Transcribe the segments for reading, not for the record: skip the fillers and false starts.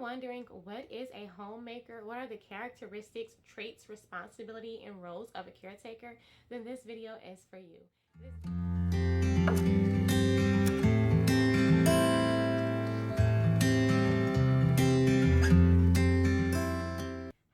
wondering, what is a homemaker? What are the characteristics, traits, responsibility, and roles of a caretaker? Then this video is for you.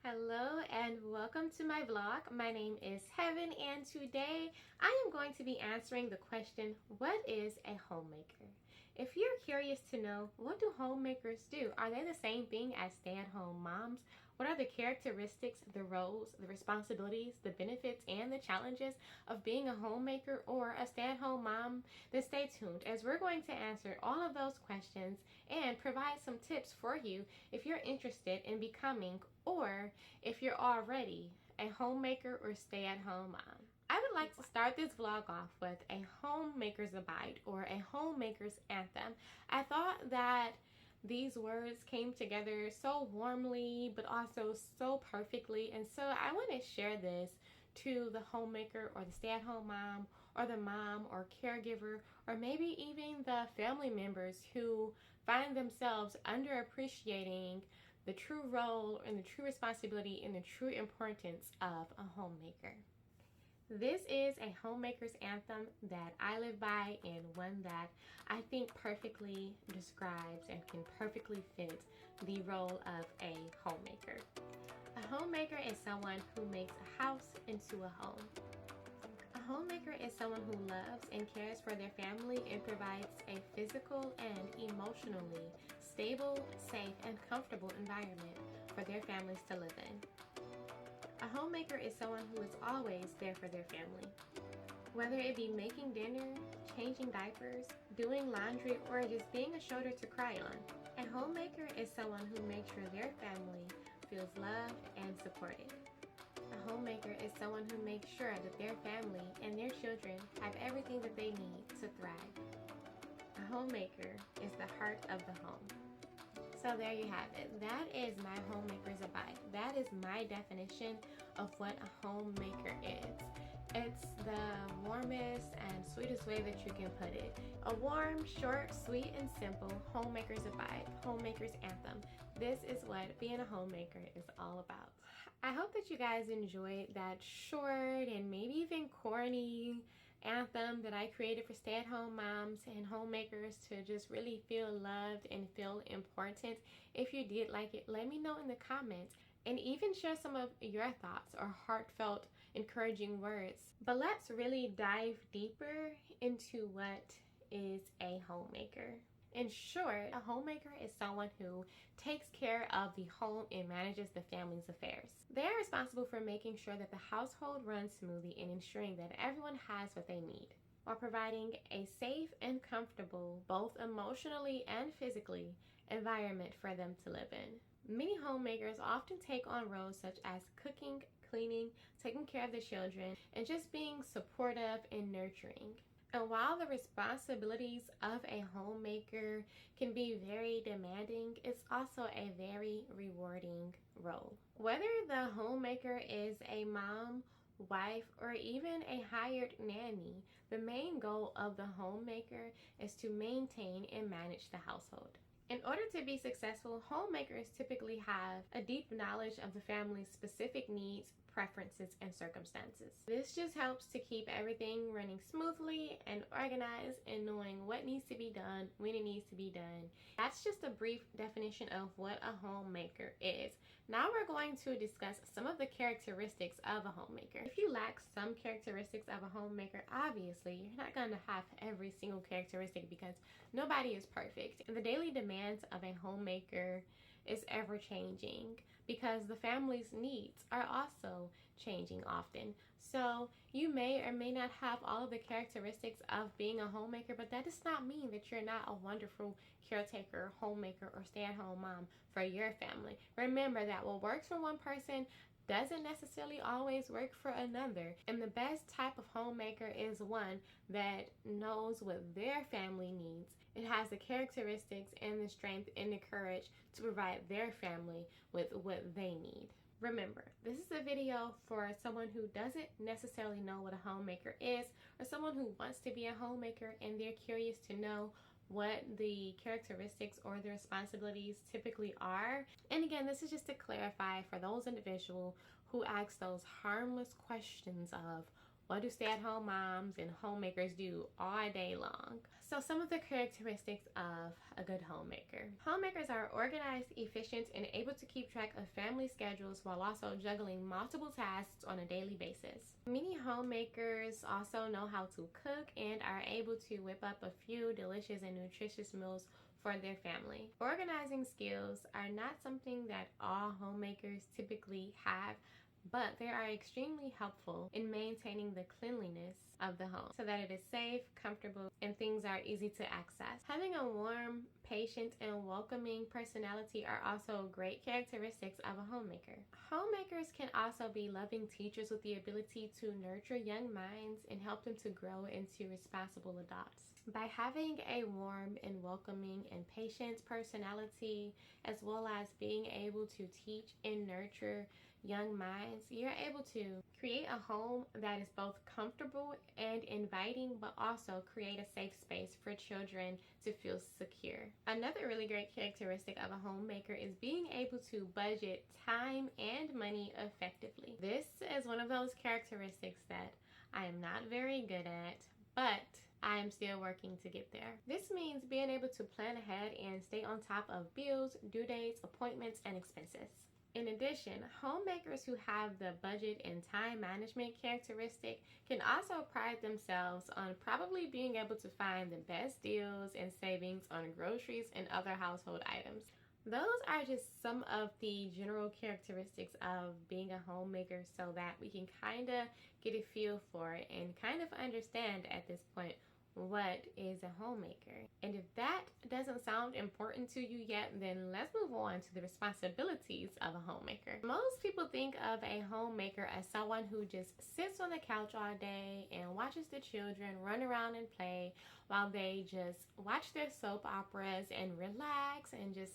Hello and welcome to my vlog. My name is Heaven, and today I am going to be answering the question, what is a homemaker? If you're curious to know, what do homemakers do? Are they the same thing as stay-at-home moms? What are the characteristics, the roles, the responsibilities, the benefits, and the challenges of being a homemaker or a stay-at-home mom? Then stay tuned, as we're going to answer all of those questions and provide some tips for you if you're interested in becoming, or if you're already, a homemaker or stay-at-home mom. I would like to start this vlog off with a homemaker's abide, or a homemaker's anthem. I thought that these words came together so warmly but also so perfectly, and so I want to share this to the homemaker or the stay-at-home mom or the mom or caregiver, or maybe even the family members who find themselves underappreciating the true role and the true responsibility and the true importance of a homemaker. This is a homemaker's anthem that I live by, and one that I think perfectly describes and can perfectly fit the role of a homemaker. A homemaker is someone who makes a house into a home. A homemaker is someone who loves and cares for their family and provides a physical and emotionally stable, safe, and comfortable environment for their families to live in. A homemaker is someone who is always there for their family. Whether it be making dinner, changing diapers, doing laundry, or just being a shoulder to cry on, a homemaker is someone who makes sure their family feels loved and supported. A homemaker is someone who makes sure that their family and their children have everything that they need to thrive. A homemaker is the heart of the home. So there you have it. That is my homemaker's abide. That is my definition of what a homemaker is. It's the warmest and sweetest way that you can put it. A warm, short, sweet, and simple homemaker's abide, homemaker's anthem. This is what being a homemaker is all about. I hope that you guys enjoyed that short and maybe even corny anthem that I created for stay-at-home moms and homemakers to just really feel loved and feel important. If you did like it, let me know in the comments, and even share some of your thoughts or heartfelt encouraging words. But let's really dive deeper into what is a homemaker. In short, a homemaker is someone who takes care of the home and manages the family's affairs. They are responsible for making sure that the household runs smoothly and ensuring that everyone has what they need, while providing a safe and comfortable, both emotionally and physically, environment for them to live in. Many homemakers often take on roles such as cooking, cleaning, taking care of the children, and just being supportive and nurturing. And while the responsibilities of a homemaker can be very demanding, it's also a very rewarding role. Whether the homemaker is a mom, wife, or even a hired nanny, the main goal of the homemaker is to maintain and manage the household. In order to be successful, homemakers typically have a deep knowledge of the family's specific needs, preferences, and circumstances. This just helps to keep everything running smoothly and organized, and knowing what needs to be done, when it needs to be done. That's just a brief definition of what a homemaker is. Now we're going to discuss some of the characteristics of a homemaker. If you lack some characteristics of a homemaker, obviously you're not going to have every single characteristic, because nobody is perfect. And the daily demands of a homemaker is ever changing, because the family's needs are also changing often. So you may or may not have all of the characteristics of being a homemaker, but that does not mean that you're not a wonderful caretaker, homemaker, or stay-at-home mom for your family. Remember that what works for one person doesn't necessarily always work for another, and the best type of homemaker is one that knows what their family needs. It has the characteristics and the strength and the courage to provide their family with what they need. Remember, this is a video for someone who doesn't necessarily know what a homemaker is, or someone who wants to be a homemaker and they're curious to know what the characteristics or the responsibilities typically are. And again, this is just to clarify for those individuals who ask those harmless questions of what do stay-at-home moms and homemakers do all day long? So some of the characteristics of a good homemaker. Homemakers are organized, efficient, and able to keep track of family schedules while also juggling multiple tasks on a daily basis. Many homemakers also know how to cook and are able to whip up a few delicious and nutritious meals for their family. Organizing skills are not something that all homemakers typically have, but they are extremely helpful in maintaining the cleanliness of the home so that it is safe, comfortable, and things are easy to access. Having a warm, patient, and welcoming personality are also great characteristics of a homemaker. Homemakers can also be loving teachers with the ability to nurture young minds and help them to grow into responsible adults. By having a warm and welcoming and patient personality, as well as being able to teach and nurture young minds, you're able to create a home that is both comfortable and inviting, but also create a safe space for children to feel secure. Another really great characteristic of a homemaker is being able to budget time and money effectively. This is one of those characteristics that I am not very good at, but I am still working to get there. This means being able to plan ahead and stay on top of bills, due dates, appointments, and expenses. In addition, homemakers who have the budget and time management characteristic can also pride themselves on probably being able to find the best deals and savings on groceries and other household items. Those are just some of the general characteristics of being a homemaker so that we can kind of get a feel for it and kind of understand at this point what is a homemaker. And if that doesn't sound important to you yet, then let's move on to the responsibilities of a homemaker. Most people think of a homemaker as someone who just sits on the couch all day and watches the children run around and play while they just watch their soap operas and relax and just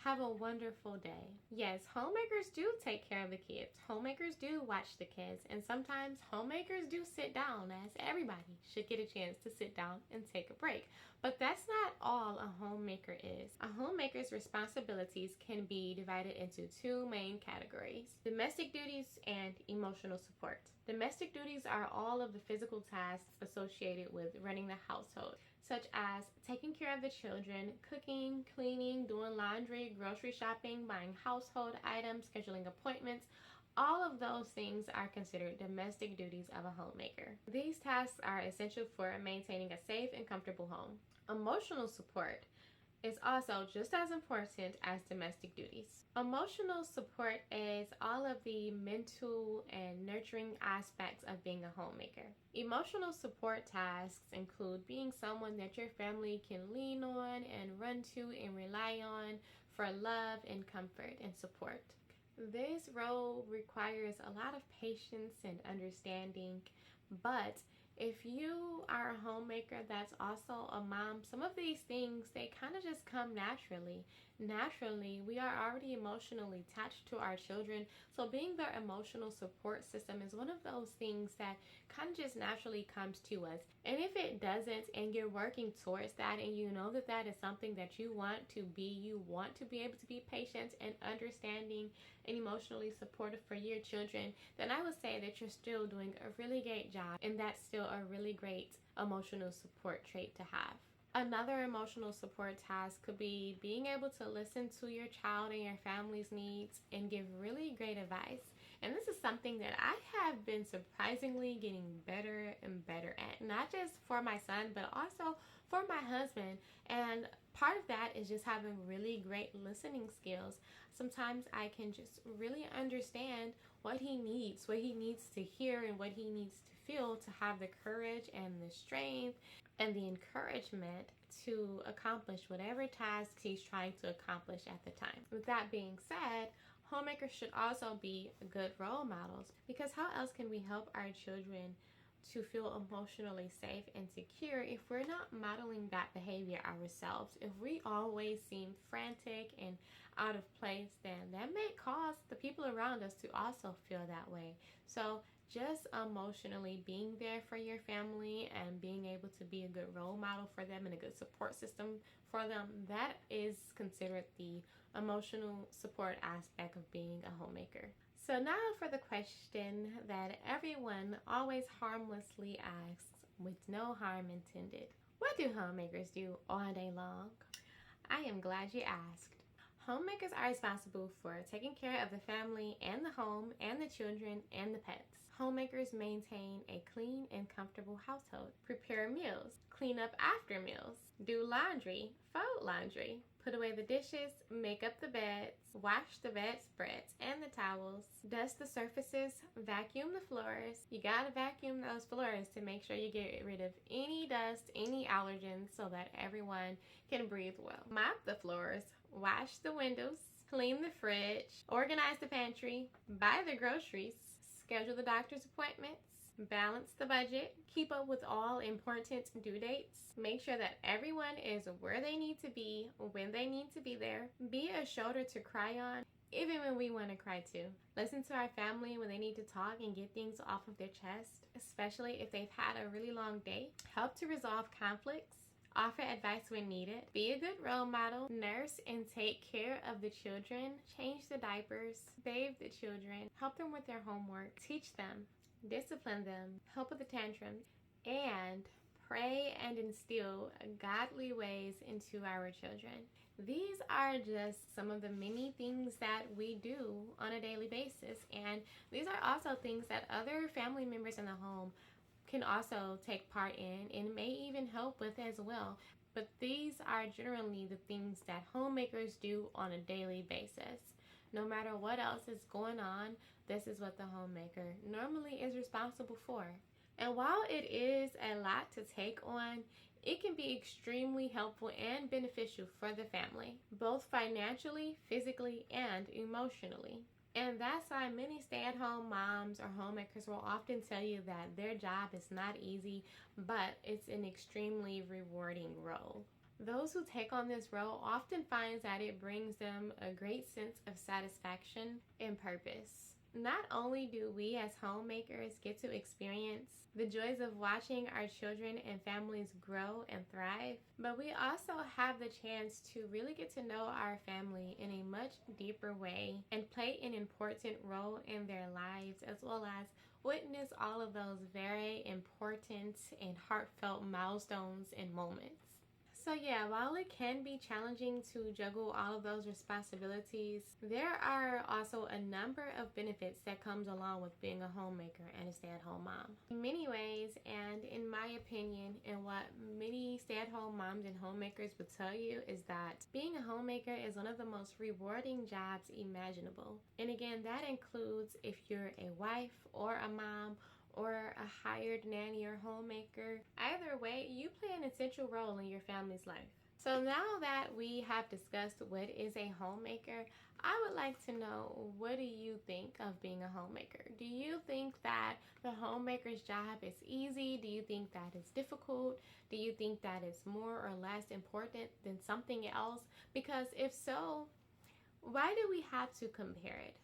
have a wonderful day. Yes, homemakers do take care of the kids. Homemakers do watch the kids. And sometimes homemakers do sit down, as everybody should get a chance to sit down and take a break. But that's not all a homemaker is. A homemaker's responsibilities can be divided into two main categories: domestic duties and emotional support. Domestic duties are all of the physical tasks associated with running the household, such as taking care of the children, cooking, cleaning, doing laundry, grocery shopping, buying household items, scheduling appointments. All of those things are considered domestic duties of a homemaker. These tasks are essential for maintaining a safe and comfortable home. Emotional support is also just as important as domestic duties. Emotional support is all of the mental and nurturing aspects of being a homemaker. Emotional support tasks include being someone that your family can lean on and run to and rely on for love and comfort and support. This role requires a lot of patience and understanding, but if you are a homemaker that's also a mom, some of these things, they kind of just come naturally. Naturally, we are already emotionally attached to our children, so being their emotional support system is one of those things that kind of just naturally comes to us. And if it doesn't, and you're working towards that, and you know that that is something that you want to be, you want to be able to be patient and understanding and emotionally supportive for your children, then I would say that you're still doing a really great job, and that's still a really great emotional support trait to have. Another emotional support task could be being able to listen to your child and your family's needs and give really great advice. And this is something that I have been surprisingly getting better and better at, not just for my son, but also for my husband. And part of that is just having really great listening skills. Sometimes I can just really understand what he needs to hear, and what he needs to feel to have the courage and the strength and the encouragement to accomplish whatever tasks he's trying to accomplish at the time. With that being said, homemakers should also be good role models, because how else can we help our children to feel emotionally safe and secure if we're not modeling that behavior ourselves? If we always seem frantic and out of place, then that may cause the people around us to also feel that way. So just emotionally being there for your family and being able to be a good role model for them and a good support system for them, that is considered the emotional support aspect of being a homemaker. So now for the question that everyone always harmlessly asks with no harm intended. What do homemakers do all day long? I am glad you asked. Homemakers are responsible for taking care of the family and the home and the children and the pets. Homemakers maintain a clean and comfortable household, prepare meals, clean up after meals, do laundry, fold laundry, put away the dishes, make up the beds, wash the bedspreads and the towels, dust the surfaces, vacuum the floors. You gotta vacuum those floors to make sure you get rid of any dust, any allergens, so that everyone can breathe well. Mop the floors, wash the windows, clean the fridge, organize the pantry, buy the groceries, schedule the doctor's appointments, balance the budget, keep up with all important due dates, make sure that everyone is where they need to be, when they need to be there, be a shoulder to cry on, even when we want to cry too. Listen to our family when they need to talk and get things off of their chest, especially if they've had a really long day. Help to resolve conflicts. Offer advice when needed. Be a good role model. Nurse and take care of the children. Change the diapers. Bathe the children. Help them with their homework. Teach them. Discipline them. Help with the tantrums. And pray and instill godly ways into our children. These are just some of the many things that we do on a daily basis. And these are also things that other family members in the home can also take part in and may even help with as well. But these are generally the things that homemakers do on a daily basis. No matter what else is going on, this is what the homemaker normally is responsible for. And while it is a lot to take on, it can be extremely helpful and beneficial for the family, both financially, physically, and emotionally. And that's why many stay-at-home moms or homemakers will often tell you that their job is not easy, but it's an extremely rewarding role. Those who take on this role often find that it brings them a great sense of satisfaction and purpose. Not only do we as homemakers get to experience the joys of watching our children and families grow and thrive, but we also have the chance to really get to know our family in a much deeper way and play an important role in their lives, as well as witness all of those very important and heartfelt milestones and moments. So yeah, while it can be challenging to juggle all of those responsibilities, there are also a number of benefits that comes along with being a homemaker and a stay-at-home mom. In many ways, and in my opinion, and what many stay-at-home moms and homemakers would tell you, is that being a homemaker is one of the most rewarding jobs imaginable. And again, that includes if you're a wife or a mom or a hired nanny or homemaker. Either way, you play an essential role in your family's life. So now that we have discussed what is a homemaker, I would like to know, what do you think of being a homemaker? Do you think that the homemaker's job is easy? Do you think that it's difficult? Do you think that it's more or less important than something else? Because if so, why do we have to compare it?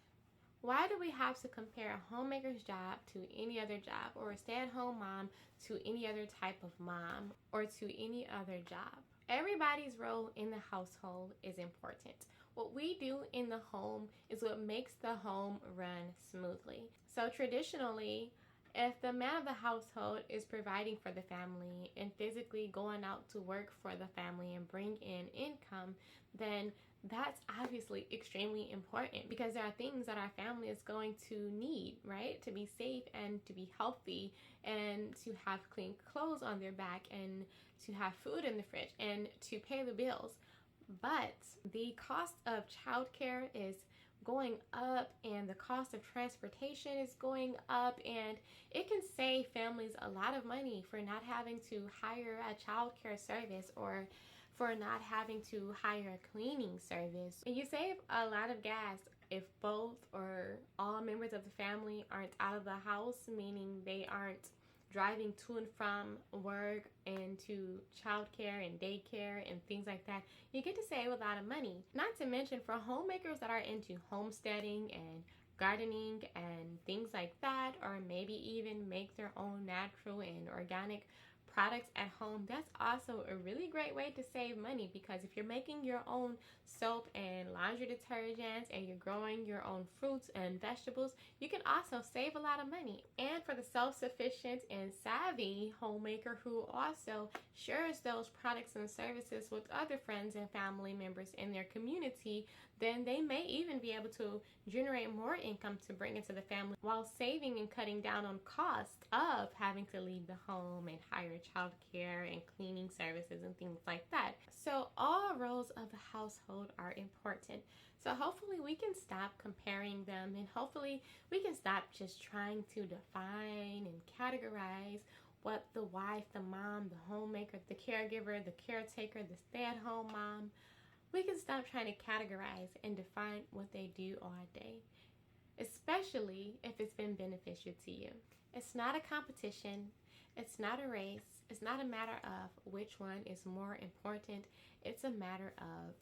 Why do we have to compare a homemaker's job to any other job, or a stay-at-home mom to any other type of mom, or to any other job? Everybody's role in the household is important. What we do in the home is what makes the home run smoothly. So traditionally, if the man of the household is providing for the family and physically going out to work for the family and bring in income, then that's obviously extremely important, because there are things that our family is going to need, right? To be safe and to be healthy and to have clean clothes on their back and to have food in the fridge and to pay the bills. But the cost of childcare is going up, and the cost of transportation is going up, and it can save families a lot of money for not having to hire a childcare service or for not having to hire a cleaning service. And you save a lot of gas if both or all members of the family aren't out of the house, meaning they aren't driving to and from work and to childcare and daycare and things like that. You get to save a lot of money. Not to mention, for homemakers that are into homesteading and gardening and things like that, or maybe even make their own natural and organic products at home, that's also a really great way to save money, because if you're making your own soap and laundry detergents and you're growing your own fruits and vegetables, you can also save a lot of money. And for the self-sufficient and savvy homemaker who also shares those products and services with other friends and family members in their community, then they may even be able to generate more income to bring into the family while saving and cutting down on costs of having to leave the home and hire childcare and cleaning services and things like that. So all roles of the household are important. So hopefully we can stop comparing them, and hopefully we can stop just trying to define and categorize what the wife, the mom, the homemaker, the caregiver, the caretaker, the stay-at-home mom, we can stop trying to categorize and define what they do all day, especially if it's been beneficial to you. It's not a competition. It's not a race. It's not a matter of which one is more important. It's a matter of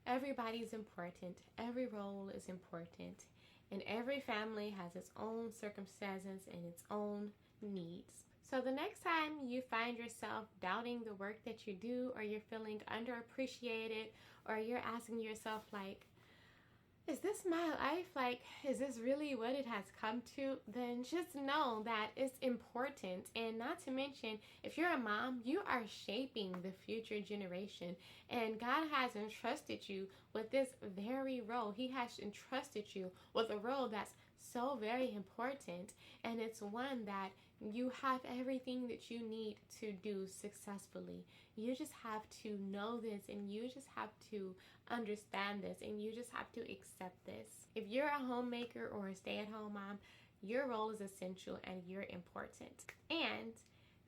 everybody's important. Every role is important. And every family has its own circumstances and its own needs. So the next time you find yourself doubting the work that you do, or you're feeling underappreciated, or you're asking yourself, like, is this my life? Like, is this really what it has come to? Then just know that it's important. And not to mention, if you're a mom, you are shaping the future generation. And God has entrusted you with this very role. He has entrusted you with a role that's so very important. And it's one that you have everything that you need to do successfully. You just have to know this, and you just have to understand this, and you just have to accept this. If you're a homemaker or a stay-at-home mom, your role is essential and you're important. And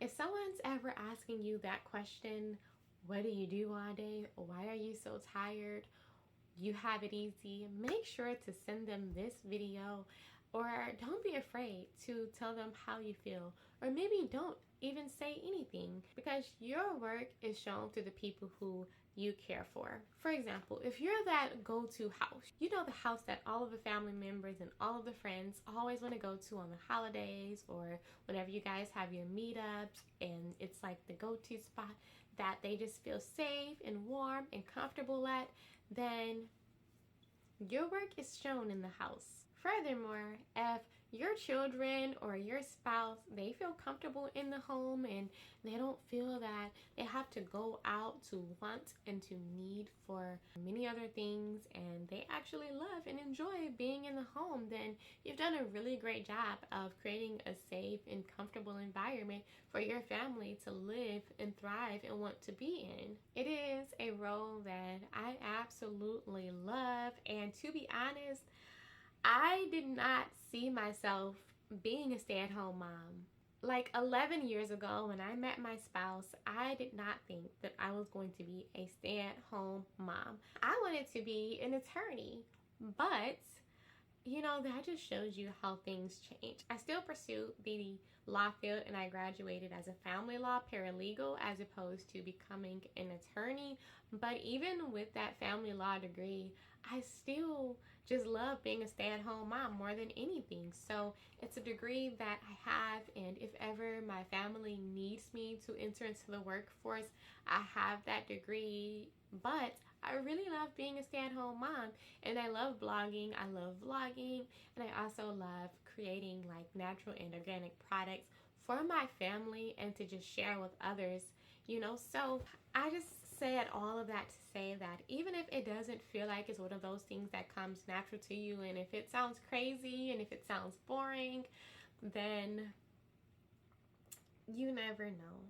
if someone's ever asking you that question, what do you do all day? Why are you so tired? You have it easy. Make sure to send them this video. Or don't be afraid to tell them how you feel. Or maybe don't even say anything, because your work is shown to the people who you care for. For example, if you're that go-to house, you know, the house that all of the family members and all of the friends always want to go to on the holidays, or whenever you guys have your meetups, and it's like the go-to spot that they just feel safe and warm and comfortable at, then your work is shown in the house. Furthermore, if your children or your spouse, they feel comfortable in the home and they don't feel that they have to go out to want and to need for many other things, and they actually love and enjoy being in the home, then you've done a really great job of creating a safe and comfortable environment for your family to live and thrive and want to be in. It is a role that I absolutely love, and to be honest, I did not see myself being a stay-at-home mom. Like 11 years ago when I met my spouse, I did not think that I was going to be a stay-at-home mom. I wanted to be an attorney, but you know, that just shows you how things change. I still pursue the law field, and I graduated as a family law paralegal as opposed to becoming an attorney. But even with that family law degree, I still just love being a stay-at-home mom more than anything. So it's a degree that I have, and if ever my family needs me to enter into the workforce, I have that degree. But I really love being a stay-at-home mom, and I love blogging, I love vlogging, and I also love creating like natural and organic products for my family and to just share with others, you know. So I just said all of that to say that even if it doesn't feel like it's one of those things that comes natural to you, and if it sounds crazy and if it sounds boring, then you never know.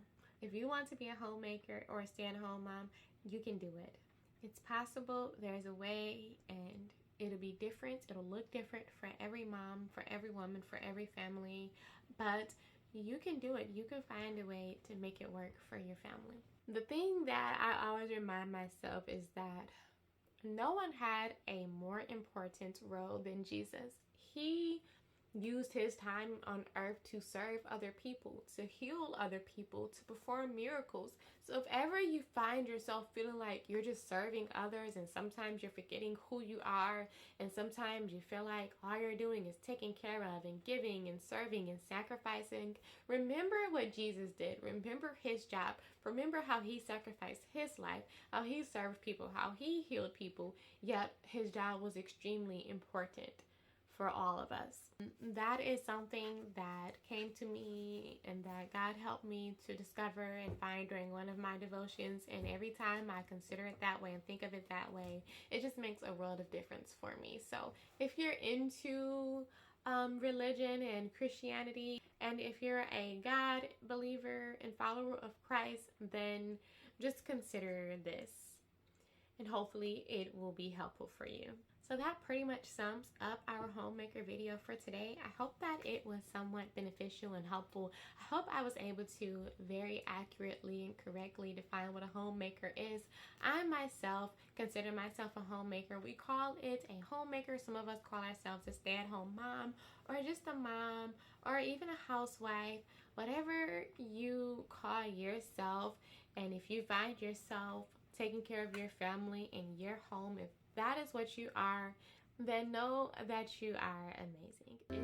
If you want to be a homemaker or a stay-at-home mom, you can do it. It's possible. There's a way, and it'll be different. It'll look different for every mom, for every woman, for every family, but you can do it. You can find a way to make it work for your family. The thing that I always remind myself is that no one had a more important role than Jesus. He used his time on earth to serve other people, to heal other people, to perform miracles. So if ever you find yourself feeling like you're just serving others and sometimes you're forgetting who you are, and sometimes you feel like all you're doing is taking care of and giving and serving and sacrificing, remember what Jesus did. Remember his job. Remember how he sacrificed his life, how he served people, how he healed people, yet his job was extremely important for all of us. That is something that came to me and that God helped me to discover and find during one of my devotions. And every time I consider it that way and think of it that way, it just makes a world of difference for me. So if you're into religion and Christianity, and if you're a God believer and follower of Christ, then just consider this, and hopefully it will be helpful for you. So that pretty much sums up our homemaker video for today. I hope that it was somewhat beneficial and helpful. I hope I was able to very accurately and correctly define what a homemaker is. I myself consider myself a homemaker. We call it a homemaker. Some of us call ourselves a stay-at-home mom, or just a mom, or even a housewife. Whatever you call yourself, and if you find yourself taking care of your family in your home, if that is what you are, then know that you are amazing.